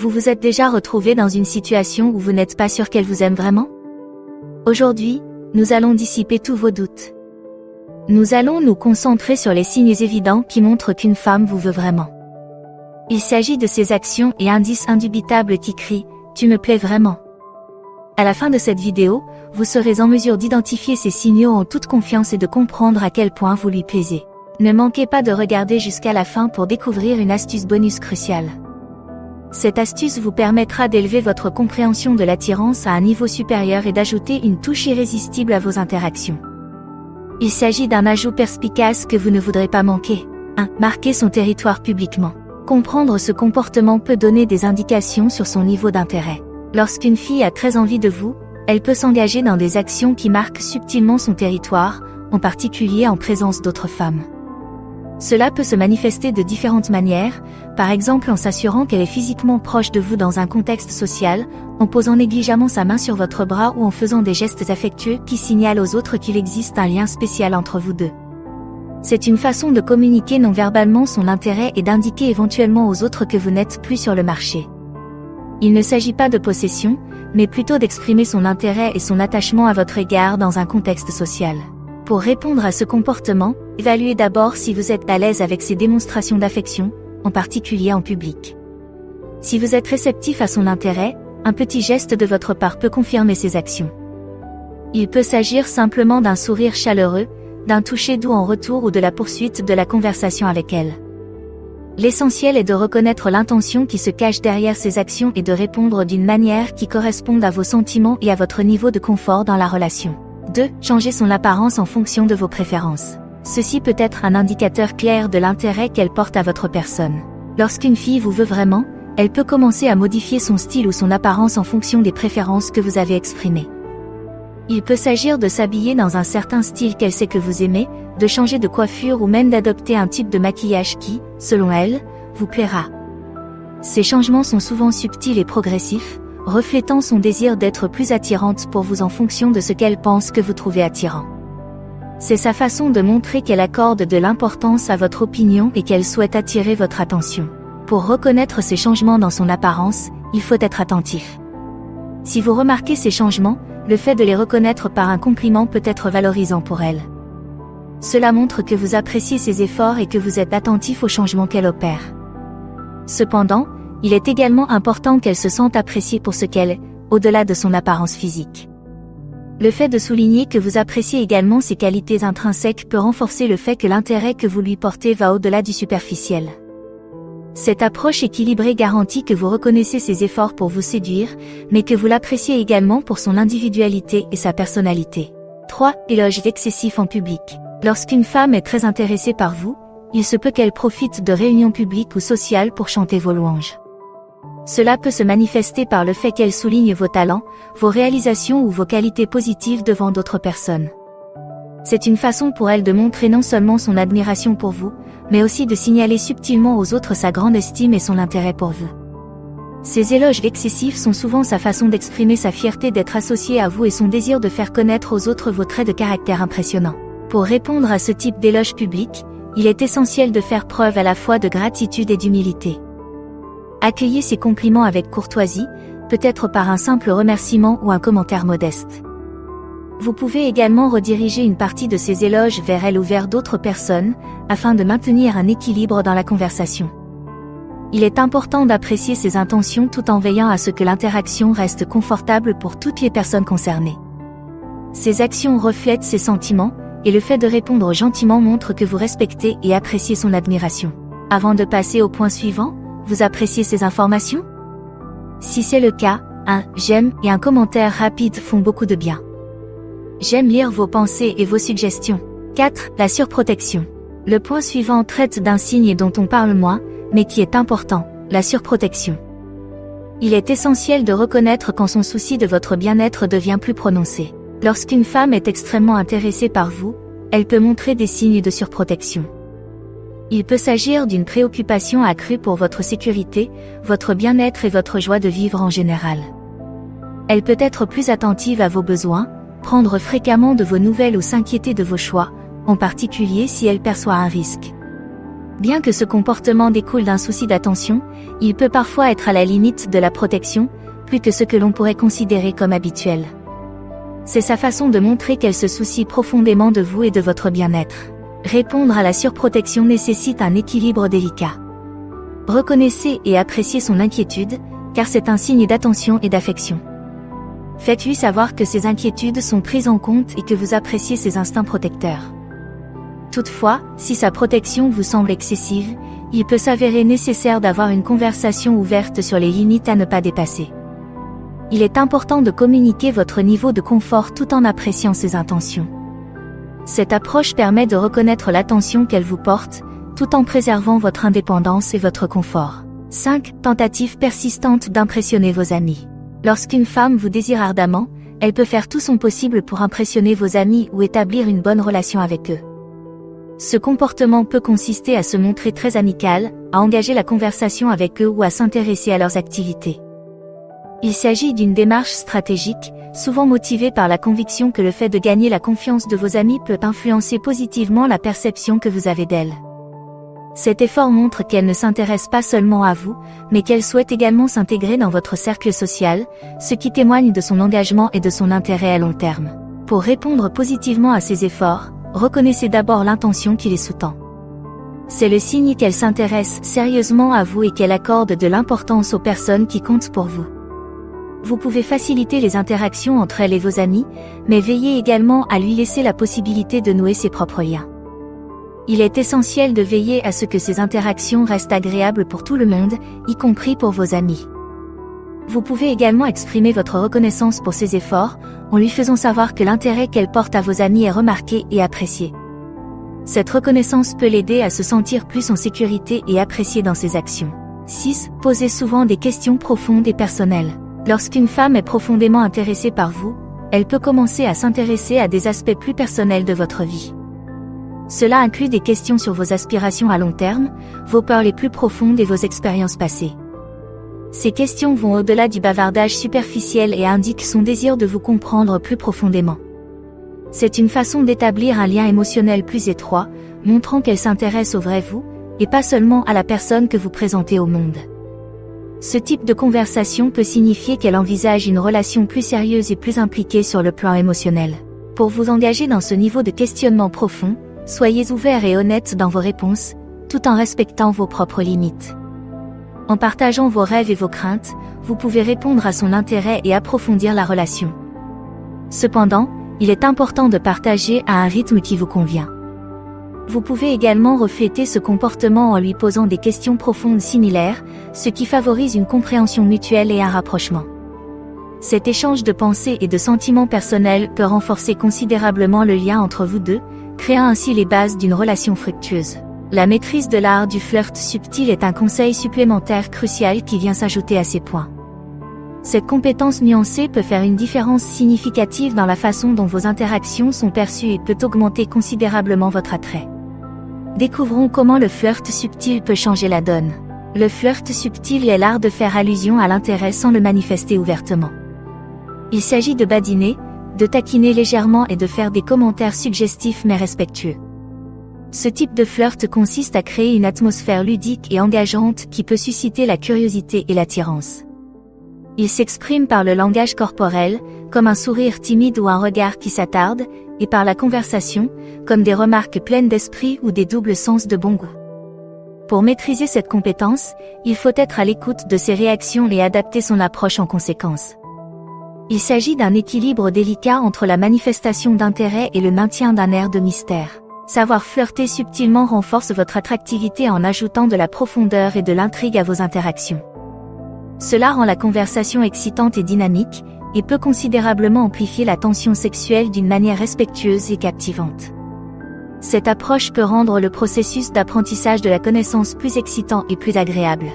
Vous vous êtes déjà retrouvé dans une situation où vous n'êtes pas sûr qu'elle vous aime vraiment? Aujourd'hui, nous allons dissiper tous vos doutes. Nous allons nous concentrer sur les signes évidents qui montrent qu'une femme vous veut vraiment. Il s'agit de ces actions et indices indubitables qui crient « Tu me plais vraiment ». À la fin de cette vidéo, vous serez en mesure d'identifier ces signaux en toute confiance et de comprendre à quel point vous lui plaisez. Ne manquez pas de regarder jusqu'à la fin pour découvrir une astuce bonus cruciale. Cette astuce vous permettra d'élever votre compréhension de l'attirance à un niveau supérieur et d'ajouter une touche irrésistible à vos interactions. Il s'agit d'un ajout perspicace que vous ne voudrez pas manquer. 1. Marquer son territoire publiquement. Comprendre ce comportement peut donner des indications sur son niveau d'intérêt. Lorsqu'une fille a très envie de vous, elle peut s'engager dans des actions qui marquent subtilement son territoire, en particulier en présence d'autres femmes. Cela peut se manifester de différentes manières, par exemple en s'assurant qu'elle est physiquement proche de vous dans un contexte social, en posant négligemment sa main sur votre bras ou en faisant des gestes affectueux qui signalent aux autres qu'il existe un lien spécial entre vous deux. C'est une façon de communiquer non verbalement son intérêt et d'indiquer éventuellement aux autres que vous n'êtes plus sur le marché. Il ne s'agit pas de possession, mais plutôt d'exprimer son intérêt et son attachement à votre égard dans un contexte social. Pour répondre à ce comportement, évaluez d'abord si vous êtes à l'aise avec ces démonstrations d'affection, en particulier en public. Si vous êtes réceptif à son intérêt, un petit geste de votre part peut confirmer ces actions. Il peut s'agir simplement d'un sourire chaleureux, d'un toucher doux en retour ou de la poursuite de la conversation avec elle. L'essentiel est de reconnaître l'intention qui se cache derrière ces actions et de répondre d'une manière qui corresponde à vos sentiments et à votre niveau de confort dans la relation. 2. Changer son apparence en fonction de vos préférences. Ceci peut être un indicateur clair de l'intérêt qu'elle porte à votre personne. Lorsqu'une fille vous veut vraiment, elle peut commencer à modifier son style ou son apparence en fonction des préférences que vous avez exprimées. Il peut s'agir de s'habiller dans un certain style qu'elle sait que vous aimez, de changer de coiffure ou même d'adopter un type de maquillage qui, selon elle, vous plaira. Ces changements sont souvent subtils et progressifs, reflétant son désir d'être plus attirante pour vous en fonction de ce qu'elle pense que vous trouvez attirant. C'est sa façon de montrer qu'elle accorde de l'importance à votre opinion et qu'elle souhaite attirer votre attention. Pour reconnaître ces changements dans son apparence, il faut être attentif. Si vous remarquez ces changements, le fait de les reconnaître par un compliment peut être valorisant pour elle. Cela montre que vous appréciez ses efforts et que vous êtes attentif aux changements qu'elle opère. Cependant, il est également important qu'elle se sente appréciée pour ce qu'elle est, au-delà de son apparence physique. Le fait de souligner que vous appréciez également ses qualités intrinsèques peut renforcer le fait que l'intérêt que vous lui portez va au-delà du superficiel. Cette approche équilibrée garantit que vous reconnaissez ses efforts pour vous séduire, mais que vous l'appréciez également pour son individualité et sa personnalité. 3. Éloge excessif en public. Lorsqu'une femme est très intéressée par vous, il se peut qu'elle profite de réunions publiques ou sociales pour chanter vos louanges. Cela peut se manifester par le fait qu'elle souligne vos talents, vos réalisations ou vos qualités positives devant d'autres personnes. C'est une façon pour elle de montrer non seulement son admiration pour vous, mais aussi de signaler subtilement aux autres sa grande estime et son intérêt pour vous. Ces éloges excessifs sont souvent sa façon d'exprimer sa fierté d'être associée à vous et son désir de faire connaître aux autres vos traits de caractère impressionnants. Pour répondre à ce type d'éloge public, il est essentiel de faire preuve à la fois de gratitude et d'humilité. Accueillez ces compliments avec courtoisie, peut-être par un simple remerciement ou un commentaire modeste. Vous pouvez également rediriger une partie de ces éloges vers elle ou vers d'autres personnes, afin de maintenir un équilibre dans la conversation. Il est important d'apprécier ces intentions tout en veillant à ce que l'interaction reste confortable pour toutes les personnes concernées. Ces actions reflètent ses sentiments, et le fait de répondre gentiment montre que vous respectez et appréciez son admiration. Avant de passer au point suivant, vous appréciez ces informations? Si c'est le cas, un « j'aime » et un commentaire rapide font beaucoup de bien. J'aime lire vos pensées et vos suggestions. 4. La surprotection. Le point suivant traite d'un signe dont on parle moins, mais qui est important, la surprotection. Il est essentiel de reconnaître quand son souci de votre bien-être devient plus prononcé. Lorsqu'une femme est extrêmement intéressée par vous, elle peut montrer des signes de surprotection. Il peut s'agir d'une préoccupation accrue pour votre sécurité, votre bien-être et votre joie de vivre en général. Elle peut être plus attentive à vos besoins, prendre fréquemment de vos nouvelles ou s'inquiéter de vos choix, en particulier si elle perçoit un risque. Bien que ce comportement découle d'un souci d'attention, il peut parfois être à la limite de la protection, plus que ce que l'on pourrait considérer comme habituel. C'est sa façon de montrer qu'elle se soucie profondément de vous et de votre bien-être. Répondre à la surprotection nécessite un équilibre délicat. Reconnaissez et appréciez son inquiétude, car c'est un signe d'attention et d'affection. Faites-lui savoir que ses inquiétudes sont prises en compte et que vous appréciez ses instincts protecteurs. Toutefois, si sa protection vous semble excessive, il peut s'avérer nécessaire d'avoir une conversation ouverte sur les limites à ne pas dépasser. Il est important de communiquer votre niveau de confort tout en appréciant ses intentions. Cette approche permet de reconnaître l'attention qu'elle vous porte, tout en préservant votre indépendance et votre confort. 5. Tentative persistante d'impressionner vos amis. Lorsqu'une femme vous désire ardemment, elle peut faire tout son possible pour impressionner vos amis ou établir une bonne relation avec eux. Ce comportement peut consister à se montrer très amical, à engager la conversation avec eux ou à s'intéresser à leurs activités. Il s'agit d'une démarche stratégique, souvent motivée par la conviction que le fait de gagner la confiance de vos amis peut influencer positivement la perception que vous avez d'elles. Cet effort montre qu'elle ne s'intéresse pas seulement à vous, mais qu'elle souhaite également s'intégrer dans votre cercle social, ce qui témoigne de son engagement et de son intérêt à long terme. Pour répondre positivement à ces efforts, reconnaissez d'abord l'intention qui les sous-tend. C'est le signe qu'elle s'intéresse sérieusement à vous et qu'elle accorde de l'importance aux personnes qui comptent pour vous. Vous pouvez faciliter les interactions entre elle et vos amis, mais veillez également à lui laisser la possibilité de nouer ses propres liens. Il est essentiel de veiller à ce que ces interactions restent agréables pour tout le monde, y compris pour vos amis. Vous pouvez également exprimer votre reconnaissance pour ses efforts, en lui faisant savoir que l'intérêt qu'elle porte à vos amis est remarqué et apprécié. Cette reconnaissance peut l'aider à se sentir plus en sécurité et apprécié dans ses actions. 6. Posez souvent des questions profondes et personnelles. Lorsqu'une femme est profondément intéressée par vous, elle peut commencer à s'intéresser à des aspects plus personnels de votre vie. Cela inclut des questions sur vos aspirations à long terme, vos peurs les plus profondes et vos expériences passées. Ces questions vont au-delà du bavardage superficiel et indiquent son désir de vous comprendre plus profondément. C'est une façon d'établir un lien émotionnel plus étroit, montrant qu'elle s'intéresse au vrai vous, et pas seulement à la personne que vous présentez au monde. Ce type de conversation peut signifier qu'elle envisage une relation plus sérieuse et plus impliquée sur le plan émotionnel. Pour vous engager dans ce niveau de questionnement profond, soyez ouvert et honnête dans vos réponses, tout en respectant vos propres limites. En partageant vos rêves et vos craintes, vous pouvez répondre à son intérêt et approfondir la relation. Cependant, il est important de partager à un rythme qui vous convient. Vous pouvez également refléter ce comportement en lui posant des questions profondes similaires, ce qui favorise une compréhension mutuelle et un rapprochement. Cet échange de pensées et de sentiments personnels peut renforcer considérablement le lien entre vous deux, créant ainsi les bases d'une relation fructueuse. La maîtrise de l'art du flirt subtil est un conseil supplémentaire crucial qui vient s'ajouter à ces points. Cette compétence nuancée peut faire une différence significative dans la façon dont vos interactions sont perçues et peut augmenter considérablement votre attrait. Découvrons comment le flirt subtil peut changer la donne. Le flirt subtil est l'art de faire allusion à l'intérêt sans le manifester ouvertement. Il s'agit de badiner, de taquiner légèrement et de faire des commentaires suggestifs mais respectueux. Ce type de flirt consiste à créer une atmosphère ludique et engageante qui peut susciter la curiosité et l'attirance. Il s'exprime par le langage corporel, comme un sourire timide ou un regard qui s'attarde, et par la conversation, comme des remarques pleines d'esprit ou des doubles sens de bon goût. Pour maîtriser cette compétence, il faut être à l'écoute de ses réactions et adapter son approche en conséquence. Il s'agit d'un équilibre délicat entre la manifestation d'intérêt et le maintien d'un air de mystère. Savoir flirter subtilement renforce votre attractivité en ajoutant de la profondeur et de l'intrigue à vos interactions. Cela rend la conversation excitante et dynamique, et peut considérablement amplifier la tension sexuelle d'une manière respectueuse et captivante. Cette approche peut rendre le processus d'apprentissage de la connaissance plus excitant et plus agréable.